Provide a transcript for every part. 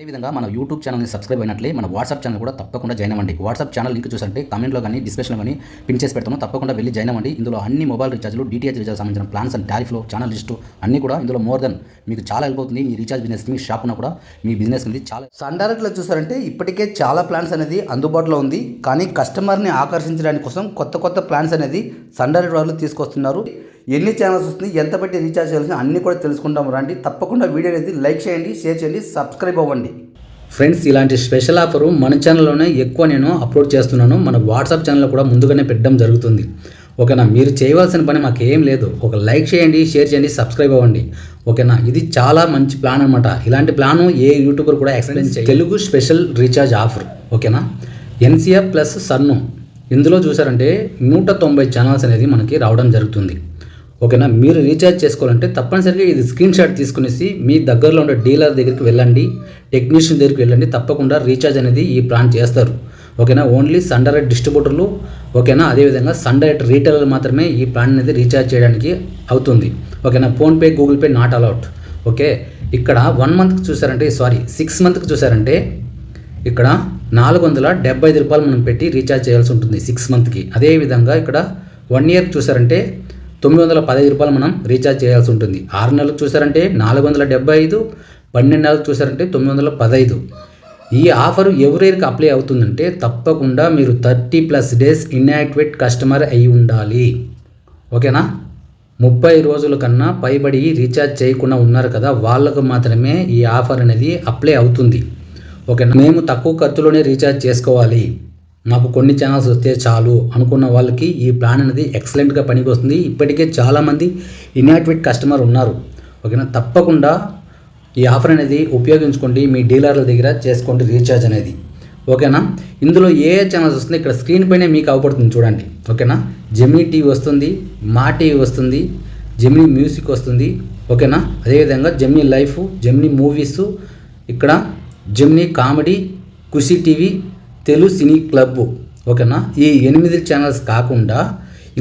అదేవిధంగా మన యూట్యూబ్ ఛానల్ని సబ్స్క్రైబ్ అయినట్లే మన వాట్సాప్ ఛానల్ కూడా తప్పకుండా జాయిన్ అవ్వండి. వాట్సాప్ ఛానల్ లింక్ చూసంటే కామెంట్లో కానీ డిస్క్రిప్షన్లో కానీ పిన్ చేసి పెడతాను. తప్పకుండా వెళ్ళి జాయిన్ అవ్వండి. ఇందులో అన్ని మొబైల్ రీఛార్జ్లు, డిటిహెచ్ రీఛార్జ్ సంబంధించిన ప్లాన్స్ అండ్ టారిఫ్లో ఛానల్ లిస్టు అన్నీ కూడా ఇందులో మోర్ దెన్ మీకు చాలా హెల్ప్ అవుతుంది. మీ రీఛార్జ్ బిజినెస్కి, మీ షాప్ ఉన్నా కూడా మీ బిజినెస్ అనేది చాలా సన్ డైరెక్ట్లో చూసారంటే ఇప్పటికే చాలా ప్లాన్స్ అనేది అందుబాటులో ఉంది. కానీ కస్టమర్ని ఆకర్షించడానికి కోసం కొత్త ప్లాన్స్ అనేది సన్ డైరెక్ట్ వాళ్ళు తీసుకొస్తున్నారు. ఎన్ని ఛానల్స్ వస్తుంది, ఎంత పెట్టి రీఛార్జ్ చేయాల్సిన అన్నీ కూడా తెలుసుకుంటాము రండి. తప్పకుండా వీడియో అనేది లైక్ చేయండి, షేర్ చేయండి, సబ్స్క్రైబ్ అవ్వండి. ఫ్రెండ్స్, ఇలాంటి స్పెషల్ ఆఫరు మన ఛానల్లోనే ఎక్కువ నేను అప్లోడ్ చేస్తున్నాను. మన వాట్సాప్ ఛానల్లో కూడా ముందుగానే పెట్టడం జరుగుతుంది. ఓకేనా, మీరు చేయవలసిన పని మాకు ఏం లేదు. ఒక లైక్ చేయండి, షేర్ చేయండి, సబ్స్క్రైబ్ అవ్వండి. ఓకేనా, ఇది చాలా మంచి ప్లాన్ అనమాట. ఇలాంటి ప్లాను ఏ యూట్యూబర్ కూడా ఎక్స్ప్లెయిన్ చేయాలి. Telugu special recharge offer. ఓకేనా, ఎన్సీఆర్ ప్లస్ సన్ను ఇందులో చూసారంటే 190 ఛానల్స్ అనేది మనకి రావడం జరుగుతుంది. ఓకేనా, మీరు రీఛార్జ్ చేసుకోవాలంటే తప్పనిసరిగా ఇది స్క్రీన్ షాట్ తీసుకునేసి మీ దగ్గరలో ఉండే డీలర్ దగ్గరికి వెళ్ళండి, టెక్నీషియన్ దగ్గరికి వెళ్ళండి. తప్పకుండా రీఛార్జ్ అనేది ఈ ప్లాన్ చేస్తారు. ఓకేనా, ఓన్లీ సన్ డైరెక్ట్ డిస్ట్రిబ్యూటర్లు, ఓకేనా, అదేవిధంగా సన్ డైరెక్ట్ రీటైలర్ మాత్రమే ఈ ప్లాన్ అనేది రీఛార్జ్ చేయడానికి అవుతుంది. ఓకేనా, PhonePe, Google pay not allowed. Okay, ఇక్కడ 1 మంత్కి చూసారంటే 6 మంత్కి చూసారంటే ఇక్కడ 475 రూపాయలు మనం పెట్టి రీఛార్జ్ చేయాల్సి ఉంటుంది 6 మంత్కి. అదేవిధంగా ఇక్కడ 1 ఇయర్కి చూసారంటే 915 రూపాయలు మనం రీఛార్జ్ చేయాల్సి ఉంటుంది. 6 నెలలకు చూసారంటే 475, 12 నెలలకు చూసారంటే 915. ఈ ఆఫర్ ఎవరికి అప్లై అవుతుందంటే తప్పకుండా మీరు 30+ డేస్ ఇన్యాక్టివేట్ కస్టమర్ అయి ఉండాలి. ఓకేనా, 30 రోజుల కన్నా పైబడి రీఛార్జ్ చేయకుండా ఉన్నారు కదా, వాళ్ళకు మాత్రమే ఈ ఆఫర్ అనేది అప్లై అవుతుంది. ఓకేనా, మేము తక్కువ ఖర్చులోనే రీఛార్జ్ చేసుకోవాలి, మాకు కొన్ని ఛానల్స్ వస్తే చాలు అనుకున్న వాళ్ళకి ఈ ప్లాన్ అనేది ఎక్సలెంట్గా పనికి వస్తుంది. ఇప్పటికే చాలామంది ఇన్యాక్టివేట్ కస్టమర్ ఉన్నారు. ఓకేనా, తప్పకుండా ఈ ఆఫర్ అనేది ఉపయోగించుకోండి, మీ డీలర్ల దగ్గర చేసుకోండి రీఛార్జ్ అనేది. ఓకేనా, ఇందులో ఏ ఛానల్స్ వస్తుంది ఇక్కడ స్క్రీన్ పైనే మీకు అవపడుతుంది చూడండి. ఓకేనా, జెమినీ టీవీ వస్తుంది, మా టీవీ వస్తుంది, జెమినీ మ్యూజిక్ వస్తుంది. ఓకేనా, అదేవిధంగా జెమినీ లైఫ్, జెమినీ మూవీస్, ఇక్కడ జెమినీ కామెడీ, ఖుషి టీవీ, తెలుగు సినీ క్లబ్. ఓకేనా, ఈ 8 ఛానల్స్ కాకుండా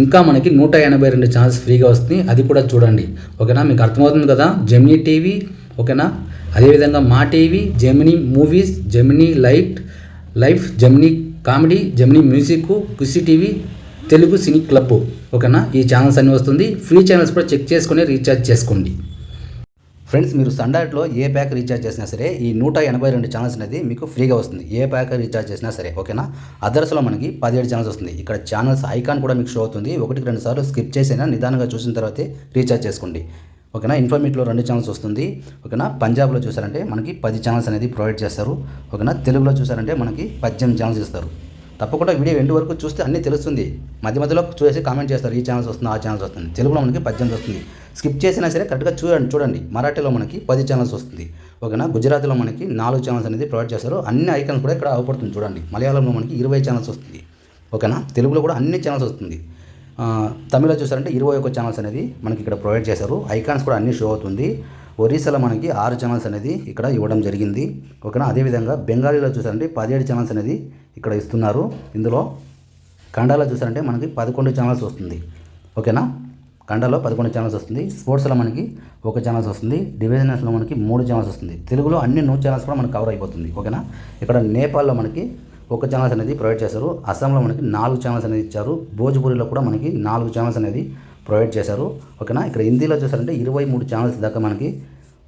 ఇంకా మనకి 182 ఛానల్స్ ఫ్రీగా వస్తుంది. అది కూడా చూడండి. ఓకేనా, మీకు అర్థమవుతుంది కదా. జెమినీ టీవీ, ఓకేనా, అదేవిధంగా Maa TV, Gemini movies, Gemini life, Gemini comedy, Gemini music, Khushi TV, Telugu cine club. ఓకేనా, ఈ ఛానల్స్ అన్నీ వస్తుంది. ఫ్రీ ఛానల్స్ కూడా చెక్ చేసుకొని రీఛార్జ్ చేసుకోండి. ఫ్రెండ్స్, మీరు సన్ డైరెక్ట్లో ఏ ప్యాక్ రీఛార్జ్ చేసినా సరే ఈ 182 ఛానల్స్ అనేది మీకు ఫ్రీగా వస్తుంది. ఏ ప్యాక్ రీఛార్జ్ చేసినా సరే. ఓకేనా, అదర్స్లో మనకి 17 ఛానల్స్ వస్తుంది. ఇక్కడ ఛానల్స్ ఐకాన్ కూడా మీకు షో అవుతుంది. 1-2 సార్లు స్కిప్ చేసినా నిదానంగా చూసిన తర్వాతే రీఛార్జ్ చేసుకోండి. ఓకేనా, ఇన్ఫర్మేట్లో 2 ఛానల్స్ వస్తుంది. ఓకేనా, పంజాబ్లో చూసారంటే మనకి 10 ఛానల్స్ అనేది ప్రొవైడ్ చేస్తారు. ఓకేనా, తెలుగులో చూసారంటే మనకి 18 ఛానల్స్ ఇస్తారు. తప్పకుండా వీడియో ఎండ్ వరకు చూస్తే అన్నీ తెలుస్తుంది. మధ్యలో చూసి కామెంట్ చేస్తారు ఈ ఛానల్స్ వస్తుంది, ఆ ఛానల్స్ వస్తుంది. తెలుగులో మనకి 18 వస్తుంది. స్కిప్ చేసినా సరే కరెక్ట్గా చూడండి. మరాఠీలో మనకి 10 ఛానల్స్ వస్తుంది. ఓకేనా, గుజరాతీలో మనకి 4 ఛానల్స్ అనేది ప్రొవైడ్ చేస్తారు. అన్ని ఐకాన్స్ కూడా ఇక్కడ అవపడుతుంది చూడండి. మలయాళంలో మనకి 20 ఛానల్స్ వస్తుంది. ఓకేనా, తెలుగులో కూడా అన్ని ఛానల్స్ వస్తుంది. తమిళలో చూసారంటే 21 ఛానల్స్ అనేది మనకి ఇక్కడ ప్రొవైడ్ చేశారు. ఐకాన్స్ కూడా అన్ని షో అవుతుంది. ఒరిస్సాలో మనకి 6 ఛానల్స్ అనేది ఇక్కడ ఇవ్వడం జరిగింది. ఓకేనా, అదేవిధంగా బెంగాలీలో చూసారంటే 17 ఛానల్స్ అనేది ఇక్కడ ఇస్తున్నారు. ఇందులో కన్నడలో చూసారంటే మనకి 11 ఛానల్స్ వస్తుంది. ఓకేనా, కన్నడలో 11 ఛానల్స్ వస్తుంది. స్పోర్ట్స్లో మనకి 1 ఛానల్స్ వస్తుంది. డివిజనల్స్లో మనకి 3 ఛానల్స్ వస్తుంది. తెలుగులో అన్ని 100 ఛానల్స్ కూడా మనకి కవర్ అయిపోతుంది. ఓకేనా, ఇక్కడ నేపాల్లో మనకి 1 ఛానల్స్ అనేది ప్రొవైడ్ చేశారు. అస్సాంలో మనకి 4 ఛానల్స్ అనేది ఇచ్చారు. భోజ్పురిలో కూడా మనకి 4 ఛానల్స్ అనేది ప్రొవైడ్ చేశారు. ఓకేనా, ఇక్కడ హిందీలో చూసారంటే 23 ఛానల్స్ దాకా మనకి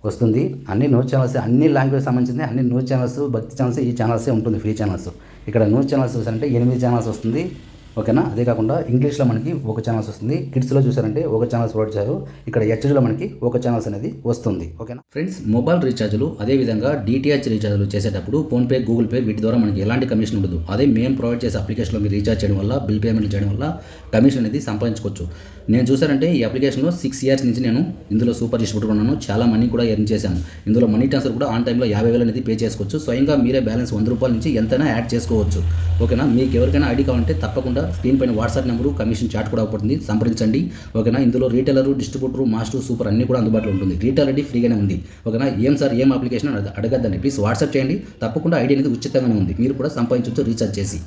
వస్తుంది. అన్ని 100 ఛానల్స్, అన్ని లాంగ్వేజ్ సంబంధించింది, అన్ని 100 ఛానల్స్, భక్తి ఛానల్స్, ఈ ఛానల్సే ఉంటుంది ఫ్రీ ఛానల్స్. ఇక్కడ 100 ఛానల్స్ చూసారంటే 8 ఛానల్స్ వస్తుంది. ఓకేనా, అదే కాకుండా ఇంగ్లీష్లో మనకి 1 ఛానల్స్ వస్తుంది. కిడ్స్లో చూసారంటే 1 ఛానల్స్ ప్రొవైడ్ చేశారు. ఇక్కడ హెచ్డీలో మనకి 1 ఛానల్స్ అనేది వస్తుంది. ఓకేనా ఫ్రెండ్స్, మొబైల్ రీఛార్జ్లు అదేవిధంగా డిటిహెచ్ రీఛార్జ్లు చేసేటప్పుడు ఫోన్పే, గూగుల్ పే వీటి ద్వారా మనకి ఎలాంటి కమిషన్ ఉండదు. అదే మేము ప్రొవైడ్ చేసే అప్లికేషన్లో మీరు రీఛార్జ్ చేయడం వల్ల, బిల్ పేమెంట్ చేయడం వల్ల కమిషన్ అనేది సంపాదించుకోవచ్చు. నేను చూసారంటే ఈ అప్లికేషన్లో 6 ఇయర్స్ నుంచి నేను ఇందులో సూపర్ డిస్ట్రిబ్యూటర్ ఉన్నాను. చాలా మనీ కూడా ఎర్న్ చేశాను. ఇందులో మనీ ట్రాన్స్ఫర్ కూడా ఆన్ టైంలో 50,000 అనేది పే చేసుకోవచ్చు. స్వయంగా మీరే బ్యాలెన్స్ 100 రూపాయల నుంచి ఎంతైనా యాడ్ చేసుకోవచ్చు. ఓకేనా, మీకు ఎవరికైనా ఐడి కావాలంటే తప్పకుండా స్క్రీన్ పైన వాట్సాప్ నెంబరు, కమిషన్ చాట్ కూడా అవుతుంది, సంప్రదించండి. ఓకేనా, ఇందులో రీటైలర్, డిస్ట్రిబ్యూటర్, మాస్టర్, సూపర్ అన్ని కూడా అందుబాటులో ఉంటుంది. రీటైల్ ఐడి ఫ్రీగానే ఉంది. ఓకేనా, ఏం సార్ ఏం అప్లికేషన్ అడగద్దండి, ప్లీజ్ వాట్సాప్ చేయండి. తప్పకుండా ఐడి అనేది ఉచితంగానే ఉంది. మీరు కూడా సంపాదించవచ్చు రీఛార్జ్ చేసి.